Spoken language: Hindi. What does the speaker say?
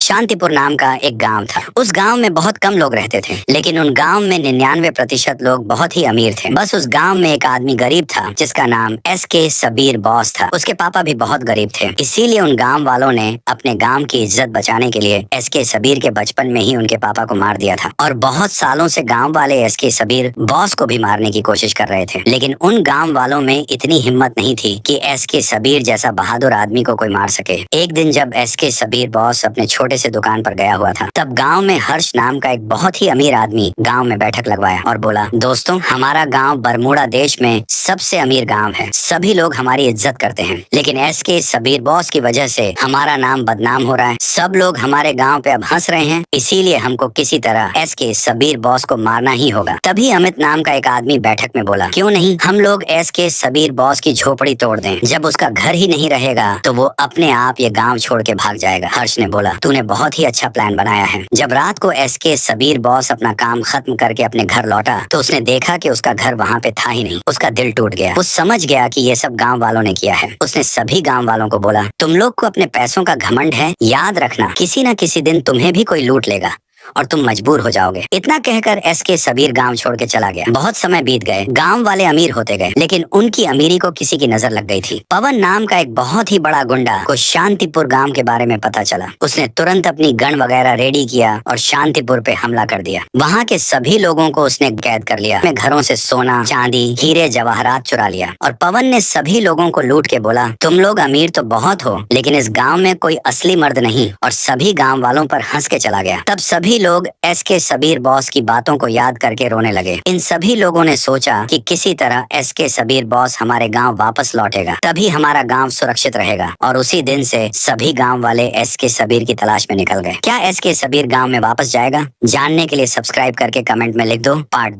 शांतिपुर नाम का एक गांव था। उस गांव में बहुत कम लोग रहते थे, लेकिन उन गांव में 99% लोग बहुत ही अमीर थे। बस उस गांव में एक आदमी गरीब था जिसका नाम एसके सबीर बॉस था। उसके पापा भी बहुत गरीब थे, इसीलिए उन गांव वालों ने अपने गांव की इज्जत बचाने के लिए एसके सबीर के बचपन में ही उनके पापा को मार दिया था। और बहुत सालों से गाँव वाले एसके सबीर बॉस को भी मारने की कोशिश कर रहे थे, लेकिन उन गाँव वालों में इतनी हिम्मत नहीं थी कि एसके सबीर जैसा बहादुर आदमी को कोई मार सके। एक दिन जब एसके सबीर बॉस अपने छोटे से दुकान पर गया हुआ था, तब गांव में हर्ष नाम का एक बहुत ही अमीर आदमी गांव में बैठक लगवाया और बोला, दोस्तों, हमारा गांव बरमूडा देश में सबसे अमीर गांव है। सभी लोग हमारी इज्जत करते हैं, लेकिन एसके सबीर बॉस की वजह से हमारा नाम बदनाम हो रहा है। सब लोग हमारे गांव पे अब हंस रहे हैं, इसीलिए हमको किसी तरह एसके सबीर बॉस को मारना ही होगा। तभी अमित नाम का एक आदमी बैठक में बोला, क्यों नहीं हम लोग एसके सबीर बॉस की झोपड़ी तोड़ दें। जब उसका घर ही नहीं रहेगा तो वो अपने आप ये गांव छोड़ के भाग जाएगा। हर्ष ने बोला, तूने बहुत ही अच्छा प्लान बनाया है। जब रात को एसके सबीर बॉस अपना काम खत्म करके अपने घर लौटा तो उसने देखा कि उसका घर वहाँ पे था ही नहीं। उसका दिल टूट गया। वो समझ गया कि ये सब गांव वालों ने किया है। उसने सभी गांव वालों को बोला, तुम लोग को अपने पैसों का घमंड है, याद रखना किसी न किसी दिन तुम्हें भी कोई लूट लेगा और तुम मजबूर हो जाओगे। इतना कहकर एसके सबीर गांव छोड़ के चला गया। बहुत समय बीत गए, गांव वाले अमीर होते गए, लेकिन उनकी अमीरी को किसी की नजर लग गई थी। पवन नाम का एक बहुत ही बड़ा गुंडा को शांतिपुर गांव के बारे में पता चला। उसने तुरंत अपनी गन वगैरह रेडी किया और शांतिपुर पे हमला कर दिया। वहाँ के सभी लोगों को उसने कैद कर लिया। अपने घरों से सोना, चांदी, हीरे जवाहरात चुरा लिया और पवन ने सभी लोगों को लूट के बोला, तुम लोग अमीर तो बहुत हो, लेकिन इस गाँव में कोई असली मर्द नहीं। और सभी गाँव वालों पर हंस के चला गया। तब सभी लोग एसके सबीर बॉस की बातों को याद करके रोने लगे। इन सभी लोगों ने सोचा कि किसी तरह एसके सबीर बॉस हमारे गांव वापस लौटेगा, तभी हमारा गांव सुरक्षित रहेगा। और उसी दिन से सभी गांव वाले एसके सबीर की तलाश में निकल गए। क्या एसके सबीर गांव में वापस जाएगा? जानने के लिए सब्सक्राइब करके कमेंट में लिख दो पार्ट 2।